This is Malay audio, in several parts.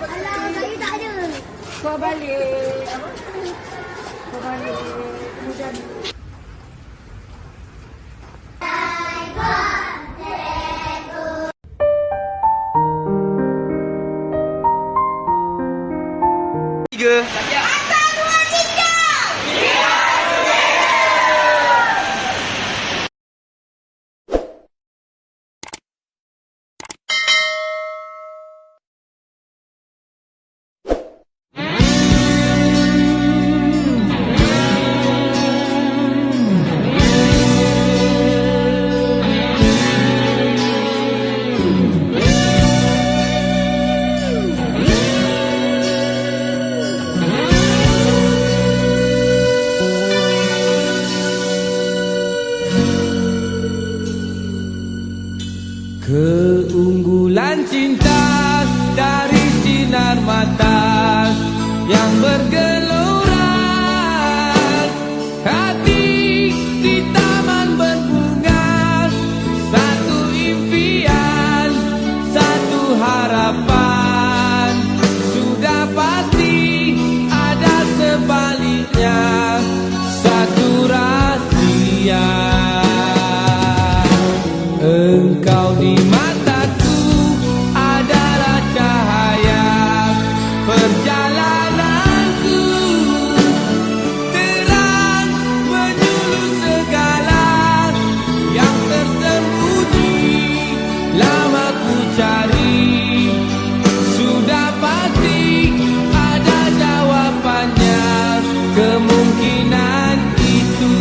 Alah, saya tak ada. Kau balik. Kau balik. Kemudian. Tiga. Keunggulan cinta dari sinar mata yang bergelora, hati di taman berbunga, satu impian, satu harapan. Sudah pasti ada sebaliknya, satu rahasia. Engkau di mataku adalah cahaya perjalananku, terang menyuluh segala yang tersembunyi, lama ku cari. Sudah pasti ada jawabannya, kemungkinan itu.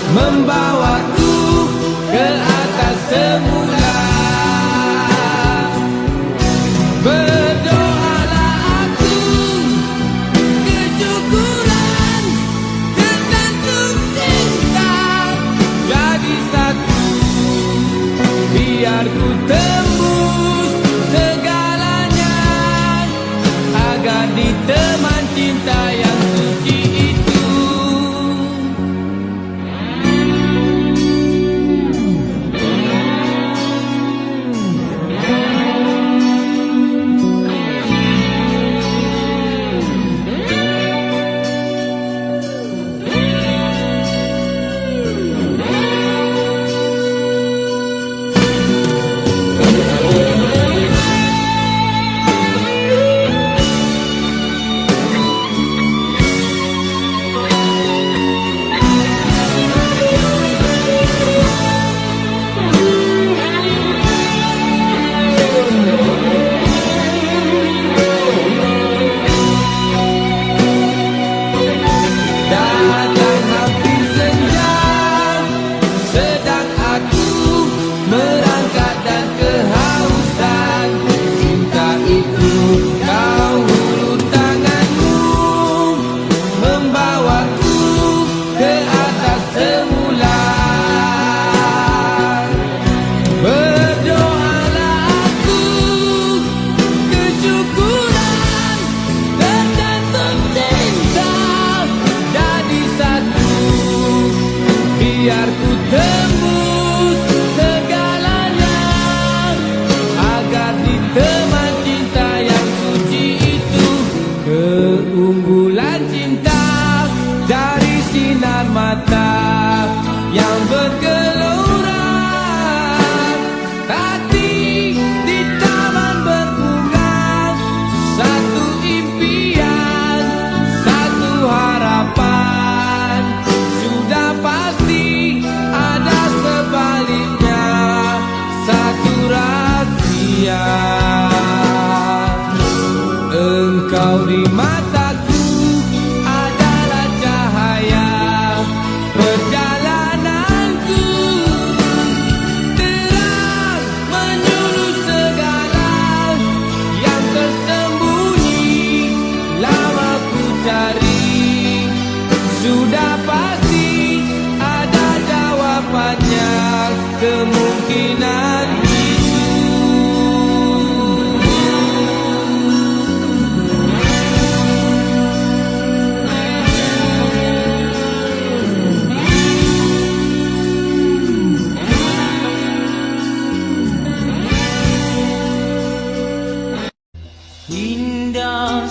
Membawaku ke atas semula. Berdoalah aku kesyukuran, tergantung cinta jadi satu. Biar ku tembus segalanya, agar di teman cinta yang suci itu.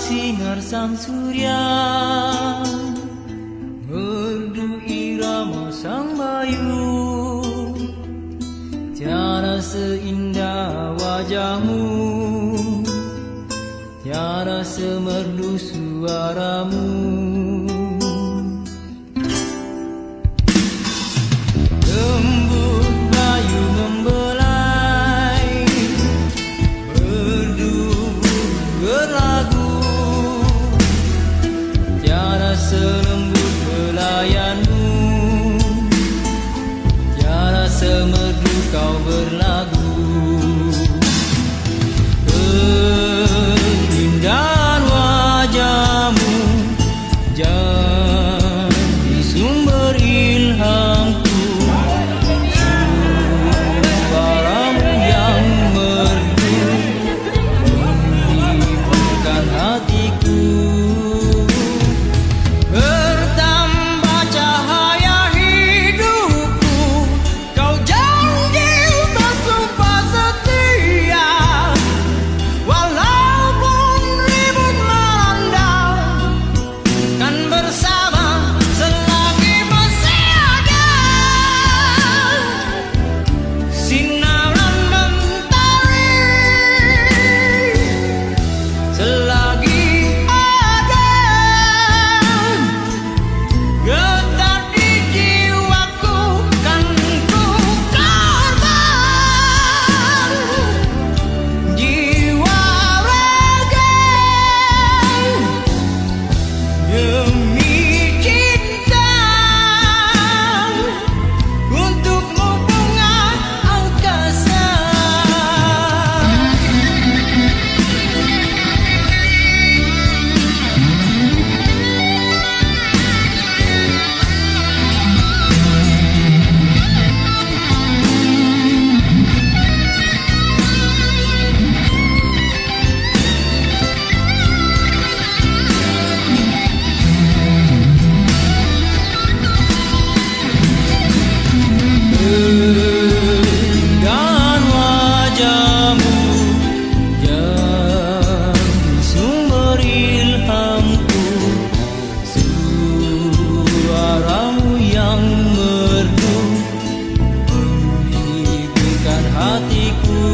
sinar sang surya, merdu irama sang bayu. Tiada seindah wajahmu, tiada semerdu suaramu. Lembut bayu membelai, merdu berlagu. Tiada selembut belayanmu, tiada semerdu kau berlagu. Keindahan wajahmu jadi sumber ilhamku, suaramu yang merdu menghiburkan hatiku. Bertambah cahaya hidupku, kau janji bersumpah setia. Walaupun ribut melanda, kan bersama selagi masih ada sinaran mentari. Selagi ada getar di jiwaku, kan ku korban jiwa raga demi cinta. Untukmu bunga angkasa. Dan wajahmu jadi sumber ilhamku, suaramu yang merdu menghiburkan hatiku.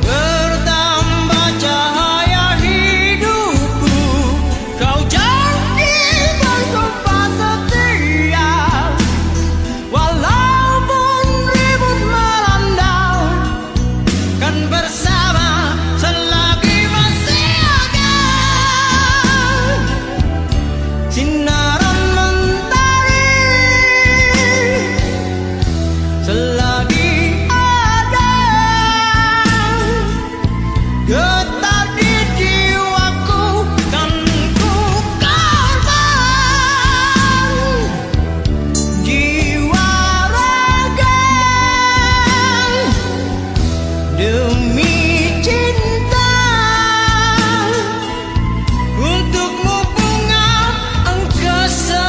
Bertambah cahaya hidupku, kau janji bersumpah setia. Walaupun ribut melanda, kan bersama selagi masih ada sinaran mentari. Selagi ada getar di jiwaku, kan ku korban jiwa raga demi cinta. Untukmu bunga angkasa.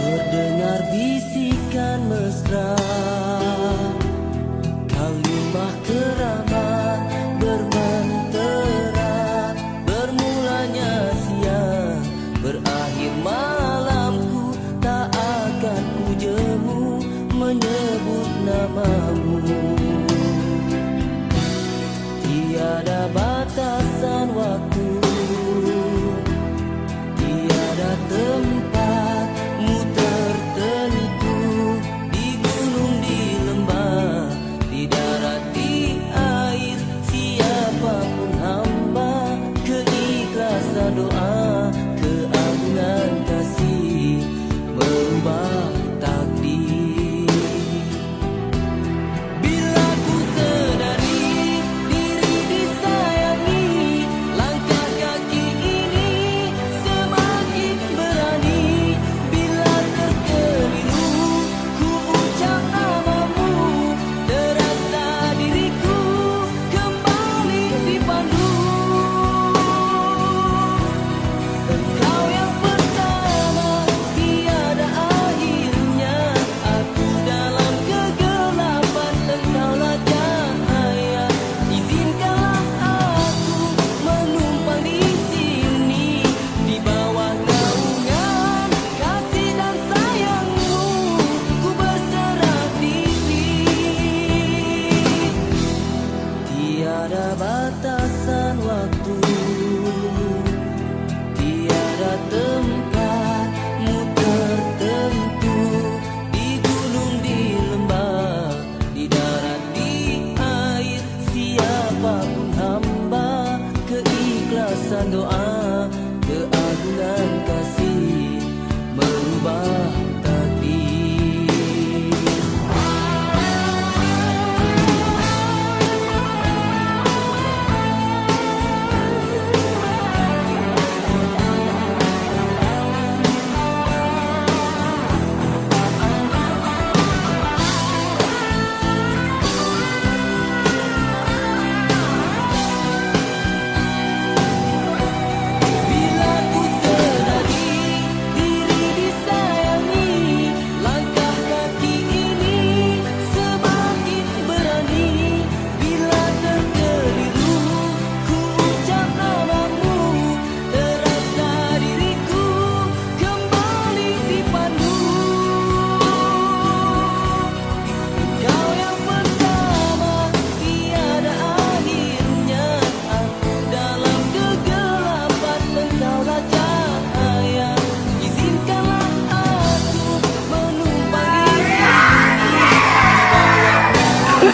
Terdengar bisikan mesra, kalimah keramat bermentera. Bermulanya siang, berakhir malamku, tak akan ku jemu menyebut namamu. Tiada batasan waktu, tiada tempatmu tertentu. Di gunung, di lembah, di darat, di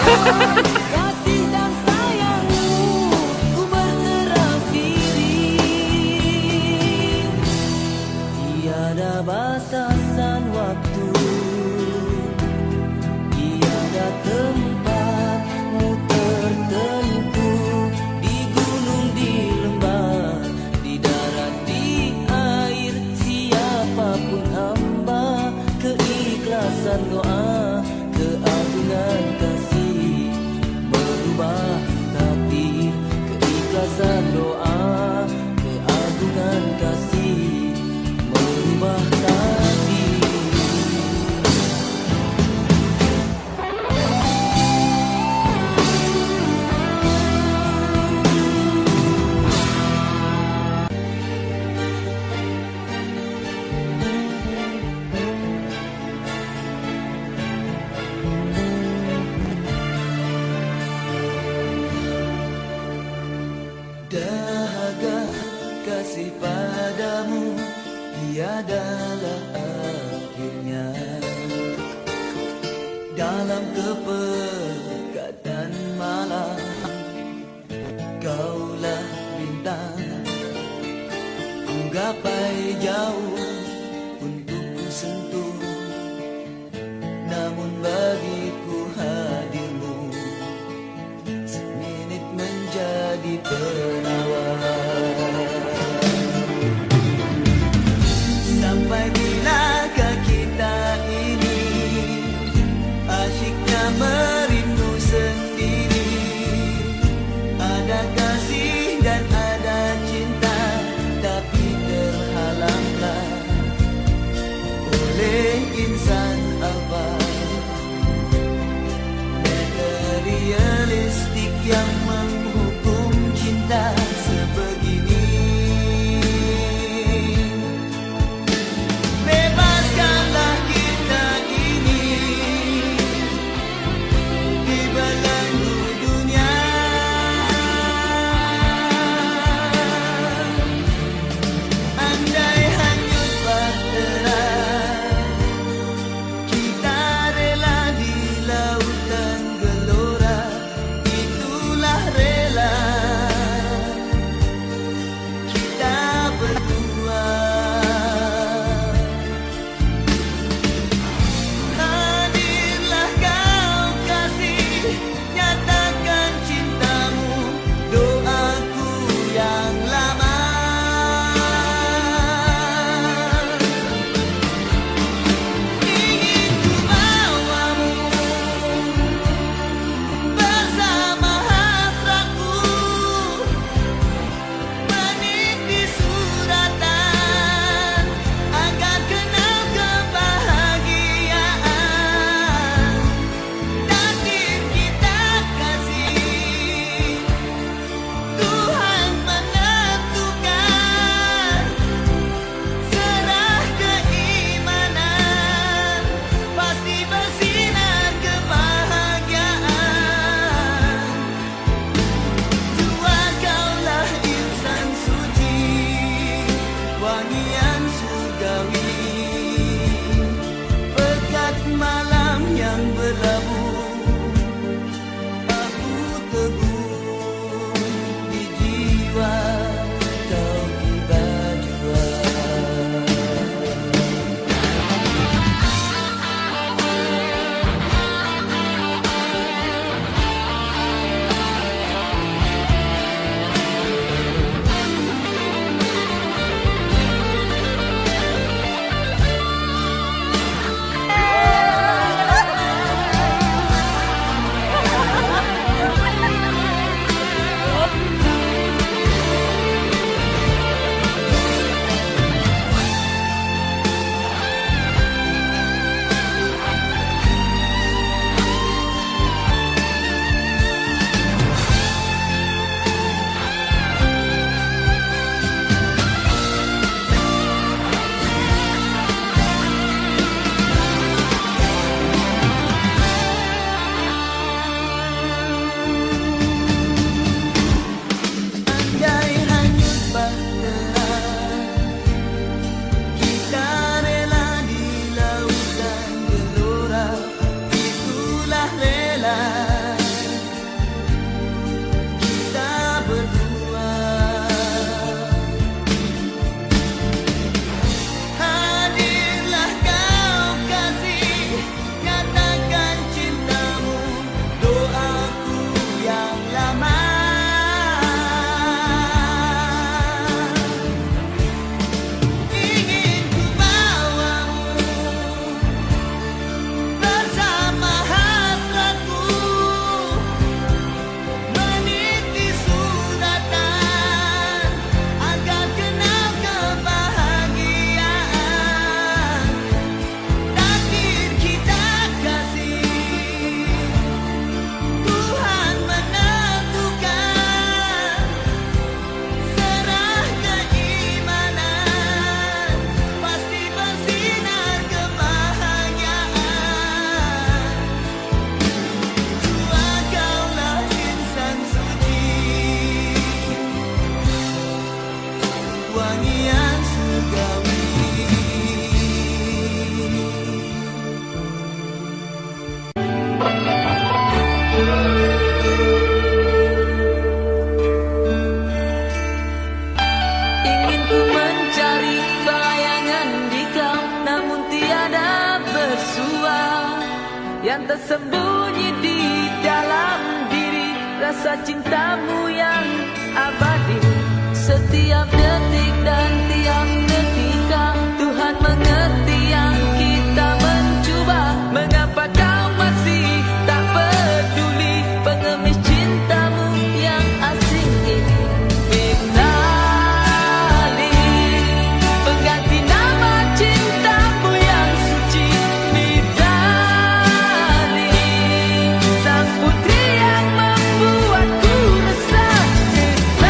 Kasih dan sayangmu ku berserah diri. Tiada batasan waktu, tiada tempatmu tertentu. Di gunung, di lembah, di darat, di air, siapapun hamba. Keikhlasan doa, keagungan kasih merubah takdir. Keikhlasan doa, keagungan kasih merubah takdir. Dahaga kasih padamu tiadalah akhirnya. Dalam kepekatan malam, kaulah bintang. Ku gapai jauh untuk ku sentuh, namun bagiku hadirmu seminit menjadi penawar. Sampai bilakah kita ini asyiknya merindu sendiri? Ada kasih dan ada cinta, tapi terhalanglah oleh insan abal materialistik yang menghukum cinta sebegini. Bebaskanlah kita ini di belenggu dunia. Andai hanyut bahtera, kita rela di lautan gelora. Itulah yang tersembunyi di dalam diri, rasa cintamu yang abadi. Setiap detik dan tiap detika Tuhan mengerti yang kita mencuba. Mengapa kau masih tak peduli pengemis cintamu yang asing ini? Mitali, pengganti nama cintamu yang suci. Mitali, sang putri yang membuatku resah. Mitali,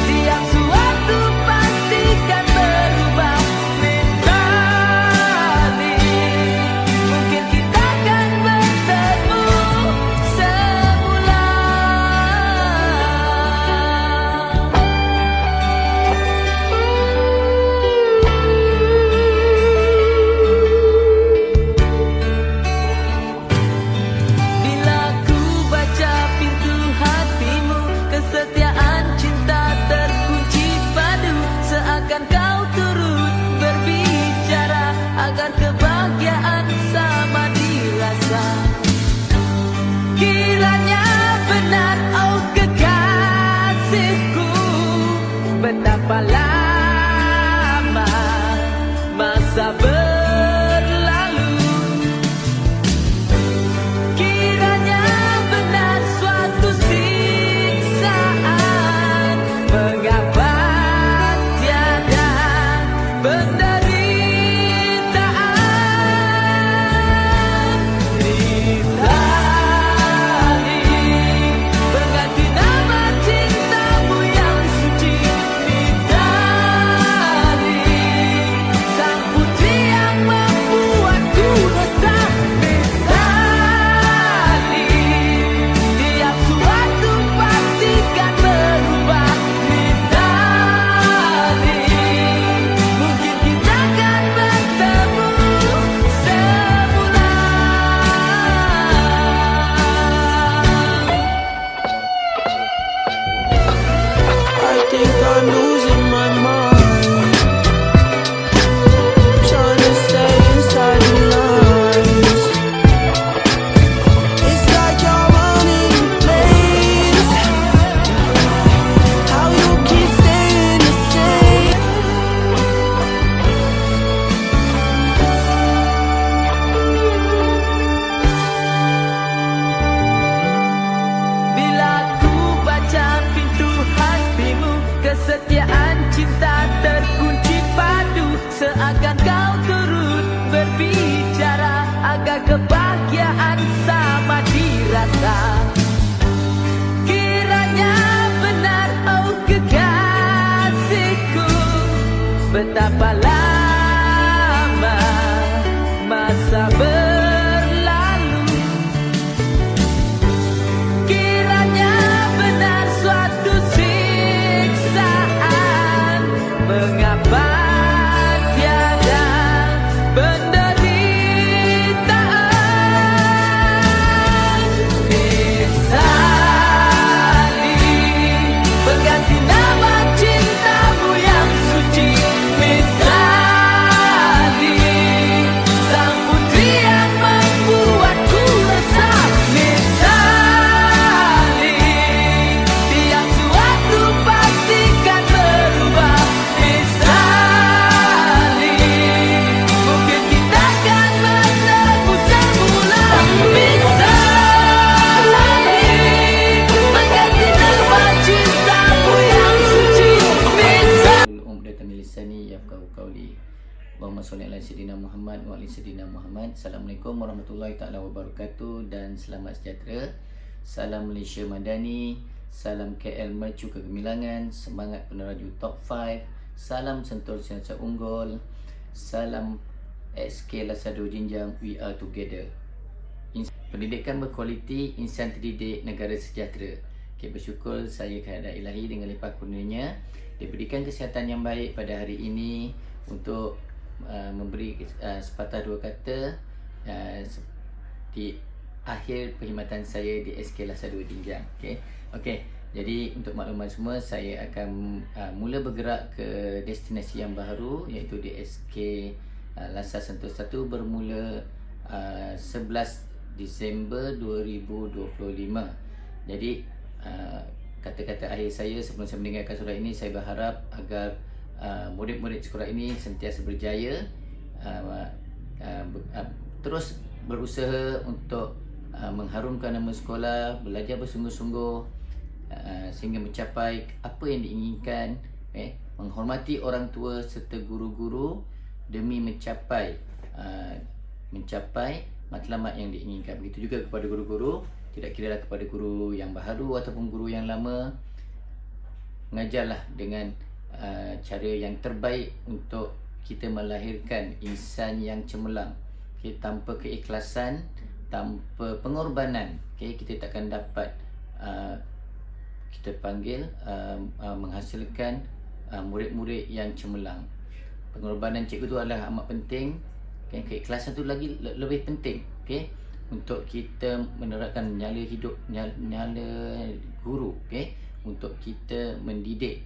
tiap suatu pastikan berubah. Mitali, mungkin kita akan bertemu semula. Bila ku baca pintu hatimu, kesetiaan cinta terkunci padu. Seakan kau turut berbicara agar kebahagiaan sama dirasa. Kiranya benar, oh kekasihku, betapa lama masa berlalu. Kiranya benar suatu siksaan, mengapa tiada penderitaan. Rizali, pengganti nama cintamu yang suci. Rizali, sang putri yang membuatku resah. Rizali, tiap suatu pastikan berubah. Rizali, mungkin kita akan bertemu semula. I think I'm losing my mind, trying to stay inside the lines. It's like you're running late. How you keep staying the same? Bila ku baca pintu hatimu, kesetiaan cinta terkunci padu. Seakan kau turut berbicara agar kebahagiaan sama dirasa. Kiranya benar, oh kekasihku, betapa lama masa berlalu. Kiranya benar suatu siksaan, mengapa tiada penderitaan. Rizali, pengganti nama cintamu yang suci. Rizali, sang putri yang membuatku resah. Rizali, tiap suatu pastikan berubah. Rizali, mungkin kita akan bertemu semula. Rizali, pengganti nama cintamu yang suci. Rizali. Umdatan min lisani yafqahu qawli. Allahumma sholli ala sayyidina Muhammad wa ali sayyidina Muhammad. Assalamualaikum warahmatullahi taala wabarakatuh dan selamat sejahtera. Salam Malaysia Madani, salam KL Mercu Kegemilangan, semangat peneraju top 5, salam Sentul Siasat Unggul, salam SK Lasado Jinjang, we are together. Pendidikan berkualiti, insan terdidik, negara sejahtera. Okay, bersyukur saya kehadrat ilahi dengan limpah kurnianya diberikan kesihatan yang baik pada hari ini untuk memberi sepatah dua kata di akhir perkhidmatan saya di SK Lasado Jinjang. Okey. Jadi untuk makluman semua, saya akan mula bergerak ke destinasi yang baru, iaitu di SK Lasar Sentul 1 bermula 11 Disember 2025. Jadi kata-kata akhir saya sebelum saya meninggalkan sekolah ini, saya berharap agar murid-murid sekolah ini sentiasa berjaya, terus berusaha untuk mengharumkan nama sekolah, belajar bersungguh-sungguh sehingga mencapai apa yang diinginkan, menghormati orang tua serta guru-guru demi mencapai matlamat yang diinginkan. Begitu juga kepada guru-guru, tidak kiralah kepada guru yang baharu ataupun guru yang lama, mengajarlah dengan cara yang terbaik untuk kita melahirkan insan yang cemerlang. Tanpa keikhlasan, tanpa pengorbanan, kita takkan dapat kita panggil menghasilkan murid-murid yang cemerlang. Pengorbanan cikgu itu adalah amat penting. Keikhlasan itu lagi lebih penting, untuk kita menerapkan nyala hidup, nyala guru, untuk kita mendidik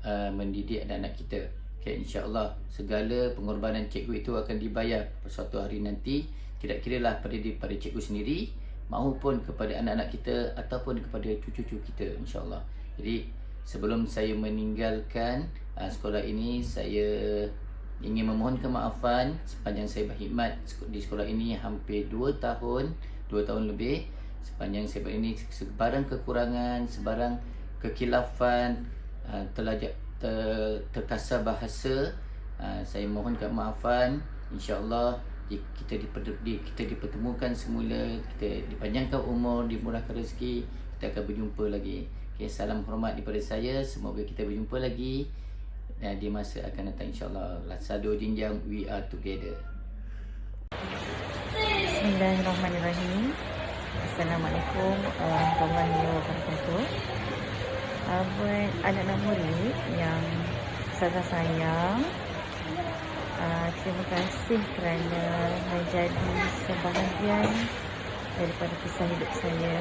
anak-anak kita. InsyaAllah segala pengorbanan cikgu itu akan dibayar pada suatu hari nanti, tidak kiralah pada cikgu sendiri maupun kepada anak-anak kita ataupun kepada cucu-cucu kita, insyaAllah. Jadi sebelum saya meninggalkan sekolah ini, saya ingin memohon kemaafan sepanjang saya berkhidmat di sekolah ini hampir 2 tahun lebih. Sepanjang saya ini sebarang kekurangan, sebarang kekilafan, terkasar bahasa, saya mohon kemaafan. InsyaAllah kita dipertemukan semula, kita dipanjangkan umur, dimurahkan rezeki, kita akan berjumpa lagi. Salam hormat daripada saya. Semoga kita berjumpa lagi di masa akan datang, insyaAllah. Sado Jinjang, we are together. Bismillahirrahmanirrahim. Assalamualaikum warahmatullahi wabarakatuh. Buat anak-anak murid yang saya sayang, terima kasih kerana menjadi sebahagian daripada kisah hidup saya,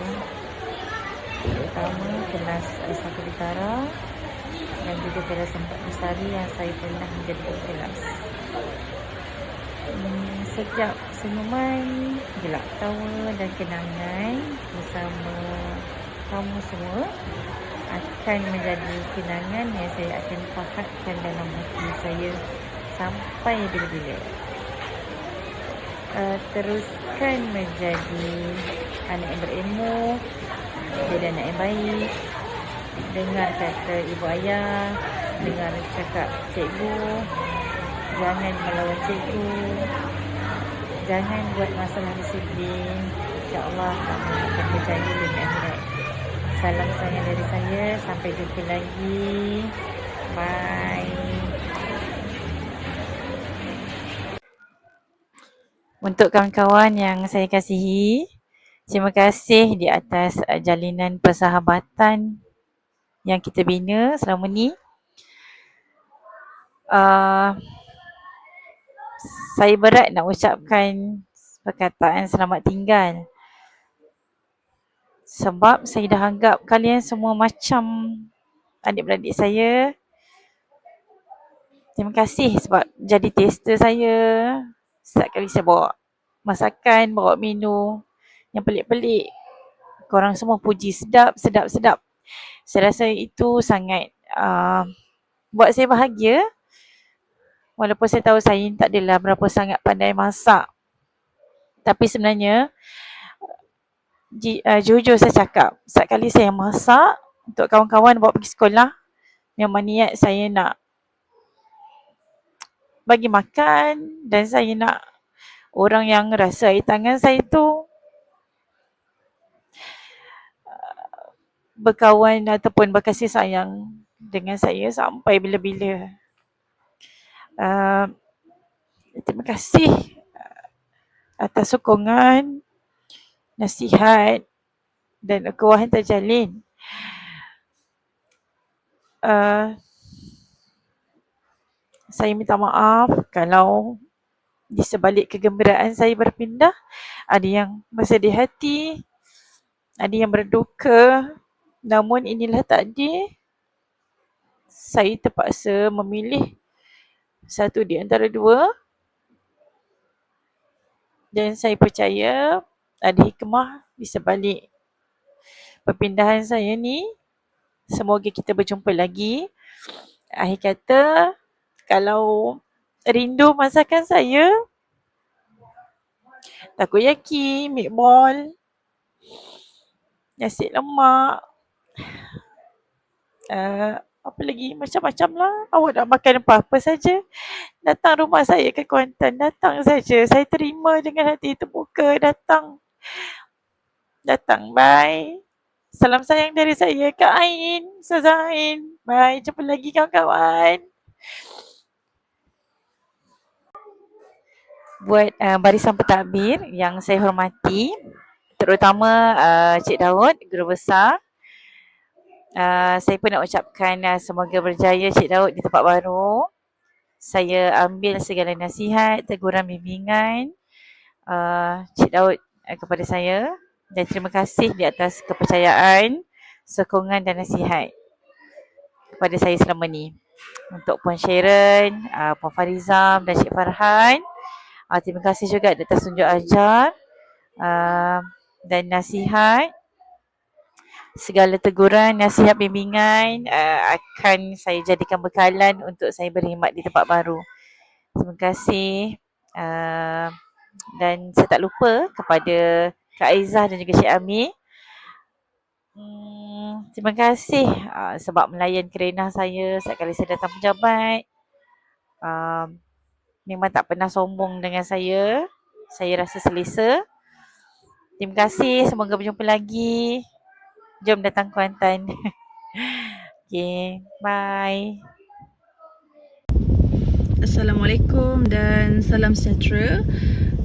terutama kelas 1 Bitara dan juga kelas 4 Bestari yang saya pernah menjadi kelas. Sejak senyuman, gelak tawa dan kenangan bersama kamu semua akan menjadi kenangan yang saya akan pahatkan dalam hati saya sampai bila-bila. Teruskan menjadi anak yang berilmu, jadi anak yang baik, dengar kata ibu ayah, dengar cakap cikgu, jangan melawan cikgu, jangan buat masalah disiplin. InsyaAllah kamu akan berjaya di akhirat. Salam sayang dari saya, sampai jumpa lagi. Bye. Untuk kawan-kawan yang saya kasihi, terima kasih di atas jalinan persahabatan yang kita bina selama ni. Saya berat nak ucapkan perkataan selamat tinggal, sebab saya dah anggap kalian semua macam adik-beradik saya. Terima kasih sebab jadi tester saya. Setiap kali saya bawa masakan, bawa menu yang pelik-pelik, korang semua puji sedap. Saya rasa itu sangat buat saya bahagia. Walaupun saya tahu saya tak adalah berapa sangat pandai masak, tapi sebenarnya jujur saya cakap, setiap kali saya masak untuk kawan-kawan bawa pergi sekolah, memang niat saya nak bagi makan, dan saya nak orang yang rasa air tangan saya tu berkawan ataupun berkasih sayang dengan saya sampai bila-bila. Terima kasih atas sokongan, nasihat dan ukhuwah yang terjalin. Saya minta maaf kalau di sebalik kegembiraan saya berpindah, ada yang bersedih hati, ada yang berduka. Namun inilah takdir. Saya terpaksa memilih satu di antara dua. Dan saya percaya ada hikmah di sebalik perpindahan saya ni. Semoga kita berjumpa lagi. Akhir kata, kalau rindu masakan saya, takoyaki, meatball, nasi lemak, apa lagi, macam-macam lah. Awak nak makan apa-apa saja, datang rumah saya ke Kuantan, datang saja. Saya terima dengan hati terbuka. Datang, bye. Salam sayang dari saya, Kak Ain, Ustazah Ain. Bye, jumpa lagi kawan-kawan. Buat barisan pentadbir yang saya hormati, terutama Cik Daud, guru besar. Saya pun nak ucapkan semoga berjaya Cik Daud di tempat baru. Saya ambil segala nasihat, teguran, bimbingan Cik Daud kepada saya, dan terima kasih di atas kepercayaan, sokongan dan nasihat kepada saya selama ni. Untuk Puan Sharon, Puan Farizam dan Cik Farhan, terima kasih juga di atas tunjuk ajar dan nasihat. Segala teguran, nasihat, bimbingan akan saya jadikan bekalan untuk saya berkhidmat di tempat baru. Terima kasih. Dan saya tak lupa kepada Kak Aizah dan juga Cik Amir. Terima kasih sebab melayan kerenah saya setiap kali saya datang pejabat. Memang tak pernah sombong dengan saya. Saya rasa selesa. Terima kasih. Semoga berjumpa lagi. Jom datang Kuantan. Okay, bye. Assalamualaikum dan salam sejahtera.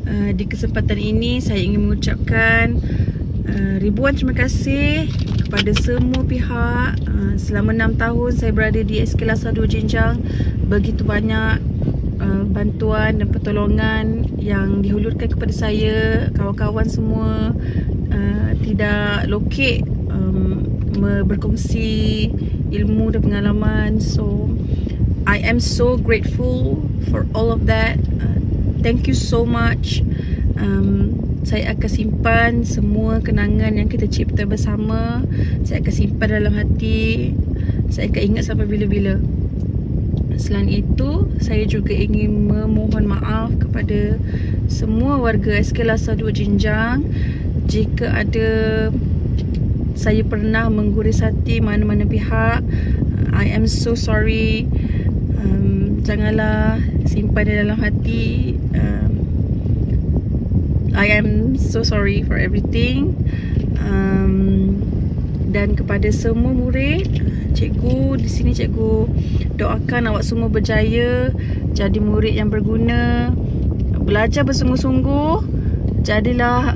Di kesempatan ini saya ingin mengucapkan ribuan terima kasih kepada semua pihak. Selama 6 tahun saya berada di SK Lasar 2 Jinjang, begitu banyak bantuan dan pertolongan yang dihulurkan kepada saya, kawan-kawan semua. Tidak lokek berkongsi ilmu dan pengalaman. So I am so grateful for all of that. Thank you so much. Saya akan simpan semua kenangan yang kita cipta bersama. Saya akan simpan dalam hati. Saya akan ingat sampai bila-bila. Selain itu, saya juga ingin memohon maaf kepada semua warga SK Lasar 2 Jinjang jika ada saya pernah mengguris hati mana-mana pihak. I am so sorry. Janganlah simpan di dalam hati. I am so sorry for everything. Dan kepada semua murid, cikgu di sini, cikgu doakan awak semua berjaya, jadi murid yang berguna, belajar bersungguh-sungguh, jadilah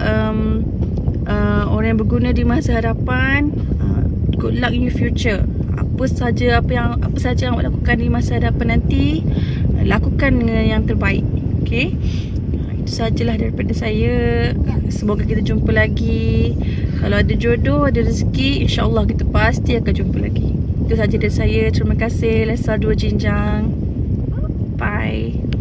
orang yang berguna di masa hadapan. Good luck in your future. Apa saja yang awak lakukan di masa hadapan nanti, lakukan dengan yang terbaik. Okay, itu sajalah daripada saya. Semoga kita jumpa lagi. Kalau ada jodoh, ada rezeki, insyaAllah kita pasti akan jumpa lagi. Itu saja dari saya. Terima kasih. Lasar 2 Jinjang. Bye.